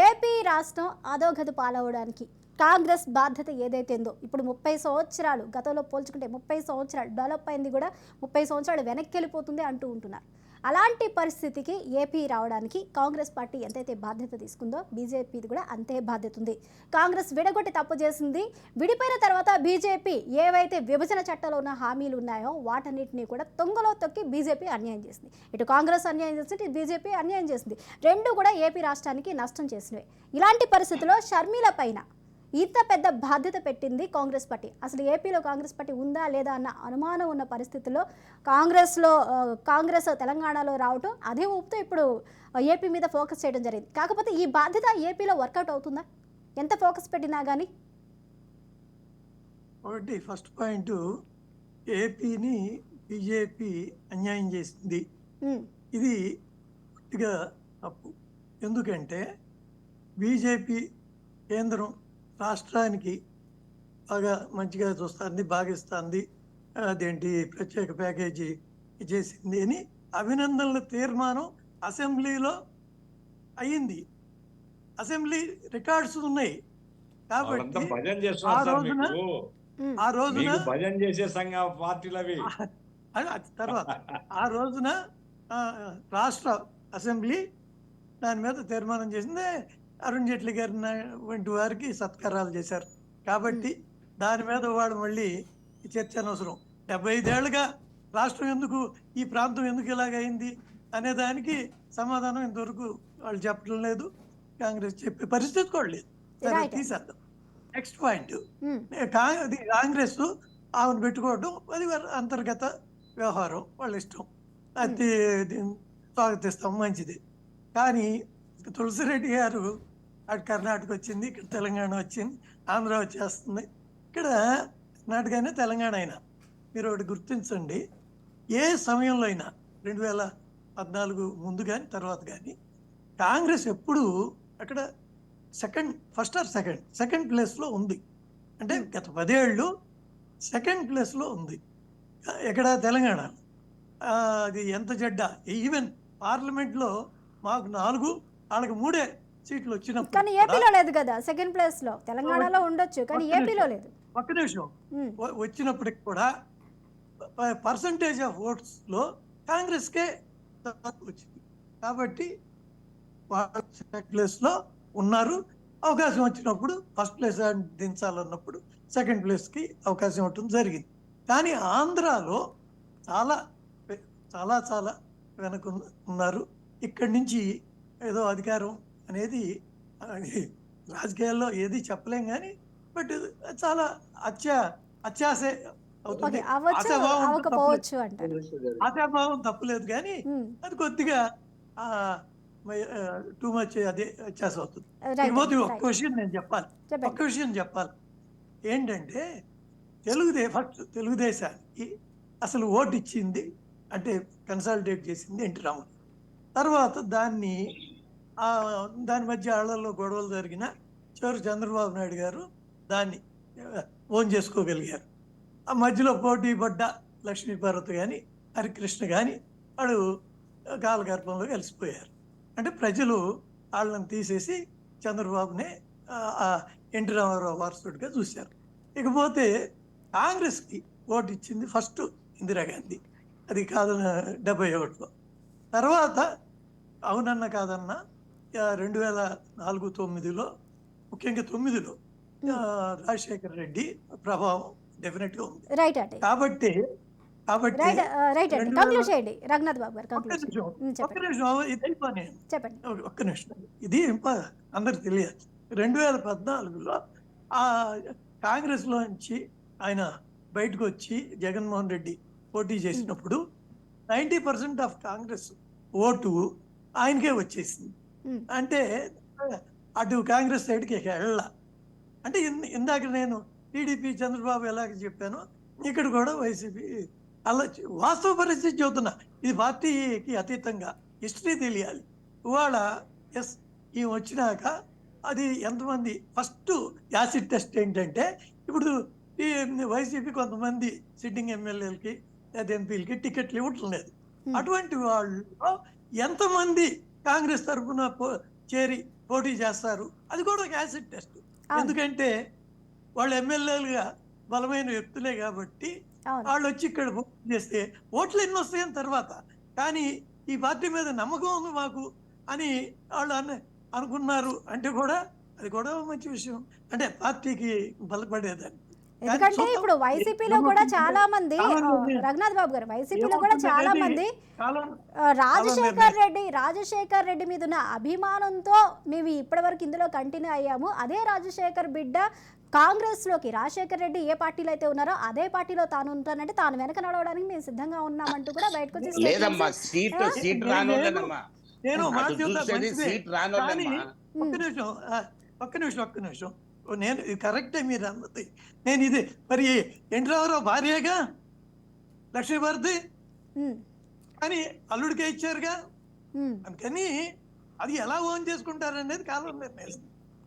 AP రాష్ట్రం అధోగతి పాలవడానికి కాంగ్రెస్ బాధ్యత ఏదైతే ఉందో ఇప్పుడు 30 సంవత్సరాలు గతంలో పోల్చుకుంటే 30 సంవత్సరాలు డెవలప్ అయింది కూడా 30 సంవత్సరాలు వెనక్కి వెళ్ళిపోతుంది అంటూ ఉంటున్నారు. అలాంటి పరిస్థితికి ఏపీ రావడానికి కాంగ్రెస్ పార్టీ ఎంతైతే బాధ్యత తీసుకుందో బీజేపీది కూడా అంతే బాధ్యత ఉంది. కాంగ్రెస్ విడగొట్టి తప్పు చేసింది. విడిపోయిన తర్వాత బీజేపీ ఏవైతే విభజన చట్టాలో ఉన్న హామీలు ఉన్నాయో వాటన్నిటిని కూడా తొంగలో తొక్కి బీజేపీ అన్యాయం చేసింది. ఇటు కాంగ్రెస్ అన్యాయం చేసింది, ఇటు బీజేపీ అన్యాయం చేసింది. రెండు కూడా ఏపీ రాష్ట్రానికి నష్టం చేసినవి. ఇలాంటి పరిస్థితుల్లో షర్మిల పైన ఇంత పెద్ద బాధ్యత పెట్టింది కాంగ్రెస్ పార్టీ. అసలు ఏపీలో కాంగ్రెస్ పార్టీ ఉందా లేదా అన్న అనుమానం ఉన్న పరిస్థితుల్లో కాంగ్రెస్ తెలంగాణలో రావటం అదే ఊపుతో ఇప్పుడు ఏపీ మీద ఫోకస్ చేయడం జరిగింది. కాకపోతే ఈ బాధ్యత ఏపీలో వర్కౌట్ అవుతుందా? ఎంత ఫోకస్ పెట్టినా కానీ ఒకటి ఫస్ట్ పాయింట్, ఏపీని బీజేపీ అన్యాయం చేసింది. ఇది పూర్తిగా తప్పు. ఎందుకంటే బీజేపీ కేంద్రం రాష్ట్రానికి బాగా మంచిగా చూస్తుంది, భాగిస్తుంది, అదేంటి ప్రత్యేక ప్యాకేజీ చేసింది అని అభినందనల తీర్మానం అసెంబ్లీలో అయ్యింది. అసెంబ్లీ రికార్డ్స్ ఉన్నాయి. కాబట్టి ఆ రోజున భజన చేసే సంఘ పార్టీలవి తర్వాత ఆ రోజున రాష్ట్ర అసెంబ్లీ దాని మీద తీర్మానం చేసింది. అరుణ్ జైట్లీ గారి వంటి వారికి సత్కారాలు చేశారు. కాబట్టి దాని మీద వాడు మళ్ళీ చర్చ అనవసరం. 75 ఏళ్ళుగా రాష్ట్రం ఎందుకు, ఈ ప్రాంతం ఎందుకు ఇలాగైంది అనే దానికి సమాధానం ఇంతవరకు వాళ్ళు చెప్పడం లేదు. కాంగ్రెస్ చెప్పే పరిస్థితి కూడా లేదు. సరే, తీసేద్దాం. నెక్స్ట్ పాయింట్, కాంగ్రెస్ ఆమెను పెట్టుకోవడం అది అంతర్గత వ్యవహారం, వాళ్ళ ఇష్టం. అది స్వాగతిస్తాం, మంచిది. కానీ తులసిరెడ్డి గారు అటు కర్ణాటక వచ్చింది, ఇక్కడ తెలంగాణ వచ్చింది, ఆంధ్ర వచ్చేస్తుంది. ఇక్కడ కర్ణాటకనే తెలంగాణ అయినా మీరు ఒకటి గుర్తించండి, ఏ సమయంలో అయినా 2014 ముందు కానీ తర్వాత కానీ కాంగ్రెస్ ఎప్పుడు అక్కడ ఫస్ట్ ఆర్ సెకండ్ ప్లేస్లో ఉంది. అంటే గత 10 ఏళ్ళు సెకండ్ ప్లేస్లో ఉంది. ఎక్కడ తెలంగాణ అది ఎంత జడ్డ. ఈవెన్ పార్లమెంట్లో మాకు 4, వాళ్ళకి 3 సీట్లు వచ్చినప్పుడు కానీ ఏపీలో లేదు కదా. సెకండ్ ప్లేస్ లో తెలంగాణలో ఉండొచ్చు, కానీ ఏపీలో లేదు. ఒక్క నిమిషం, వచ్చినప్పటికి కూడా పర్సంటేజ్ ఆఫ్ ఓట్స్ లో కాంగ్రెస్ కే వచ్చింది. కాబట్టి వాళ్ళు సెకండ్ ప్లేస్ లో ఉన్నారు. అవకాశం వచ్చినప్పుడు ఫస్ట్ ప్లేస్ దించాలన్నప్పుడు సెకండ్ ప్లేస్ కి అవకాశం ఇవ్వటం జరిగింది. కానీ ఆంధ్రాలో చాలా చాలా చాలా వెనక ఉన్నారు. ఇక్కడి నుంచి ఏదో అధికారం అనేది రాజకీయాల్లో ఏది చెప్పలేం, కానీ బట్ చాలా అత్యాశే అవుతుంది. ఆశాభావం తప్పులేదు, కానీ అది కొద్దిగా టూ మచ్ అదే అత్యాశ అవుతుంది. ఒక్క విషయం నేను చెప్పాలి. ఏంటంటే తెలుగుదేశానికి అసలు ఓటు ఇచ్చింది అంటే కన్సాలిడేట్ చేసింది ఎన్టీ రామారావు. తర్వాత దాని మధ్య ఆళ్లలో గొడవలు జరిగిన చివరి చంద్రబాబు నాయుడు గారు దాన్ని ఓన్ చేసుకోగలిగారు. ఆ మధ్యలో పోటీ పడ్డ లక్ష్మీపార్వతి కానీ హరికృష్ణ కానీ వాడు కాలగర్భంలో కలిసిపోయారు. అంటే ప్రజలు వాళ్ళని తీసేసి చంద్రబాబునే ఎన్టీ రామారావు వారసుడిగా చూశారు. ఇకపోతే కాంగ్రెస్కి ఓటు ఇచ్చింది ఫస్ట్ ఇందిరాగాంధీ, అది కాదన్న 71లో. తర్వాత అవునన్న కాదన్న 2004-09లో ముఖ్యంగా 9లో రాజశేఖర రెడ్డి ప్రభావం డెఫినెట్ గా ఉంది. కాబట్టి ఒక్క నిమిషం, ఇది అందరికి తెలియదు. 2014లో కాంగ్రెస్ లోంచి ఆయన బయటకు వచ్చి జగన్మోహన్ రెడ్డి పోటీ చేసినప్పుడు 90% ఆఫ్ కాంగ్రెస్ ఓటు ఆయనకే వచ్చేసింది. అంటే అటు కాంగ్రెస్ సైడ్కి వెళ్ళ. అంటే ఇందాక నేను టీడీపీ చంద్రబాబు ఎలాగ చెప్పానో ఇక్కడ కూడా వైసీపీ అలా వాస్తవ పరిస్థితి చెబుతున్నా. ఇది పార్టీకి అతీతంగా హిస్టరీ తెలియాలి. ఇవాళ ఈ వచ్చినాక అది ఎంతమంది ఫస్ట్ యాసిడ్ టెస్ట్ ఏంటంటే, ఇప్పుడు ఈ వైసీపీ కొంతమంది సిట్టింగ్ ఎమ్మెల్యేలకి లేదా ఎంపీలకి టికెట్లు ఇవ్వటం లేదు. అటువంటి వాళ్ళు ఎంతమంది కాంగ్రెస్ తరఫున చేరి పోటీ చేస్తారు. అది కూడా ఒక యాసిడ్ టెస్ట్. అవును. ఎందుకంటే వాళ్ళు ఎమ్మెల్యేలుగా బలమైన వ్యక్తులే కాబట్టి అవును. వాళ్ళు వచ్చి ఇక్కడ పోటీ చేస్తే ఓట్లు ఎన్ని వస్తాయని తర్వాత, కానీ ఈ పార్టీ మీద నమ్మకం ఉంది మాకు అని వాళ్ళు అనుకున్నారు అంటే కూడా అది కూడా మంచి విషయం. అంటే పార్టీకి బలపడేదాన్ని. కానీ ఎందుకంటే చూద్దాం. ఇప్పుడు వైసీపీలో కూడా చాలా మంది రఘునాథ్ బాబు గారు, వైసీపీలో కూడా చాలా మంది రాజశేఖర్ రెడ్డి మీద ఉన్న అభిమానంతో మేము ఇప్పటివరకు ఇందులో కంటిన్యూ అయ్యాము. అదే రాజశేఖర్ బిడ్డ కాంగ్రెస్ లోకి, రాజశేఖర్ రెడ్డి ఏ పార్టీలో అయితే ఉన్నారో అదే పార్టీలో తాను ఉంటానంటే తాను వెనక నడవడానికి మేము సిద్ధంగా ఉన్నామంటూ కూడా బయటకు వచ్చి లేదమ్మా, సీట్ రానోళ్ళేనమ్మా. నేను మాట అటు చూద్దాం, చూసేది మంచిదే. సీట్ కానీ రానోళ్ళమ్మా. ఒక్క నిమిషం నేను ఇది కరెక్టే మీరు అన్నది. నేను ఇది మరి ఎన్టీ రామారావు భార్యగా లక్ష్మీభారతి, కానీ అల్లుడికే ఇచ్చారుగా. అందుకని అది ఎలా ఓన్ చేసుకుంటారనేది కాలం నిర్ణయిస్తుంది.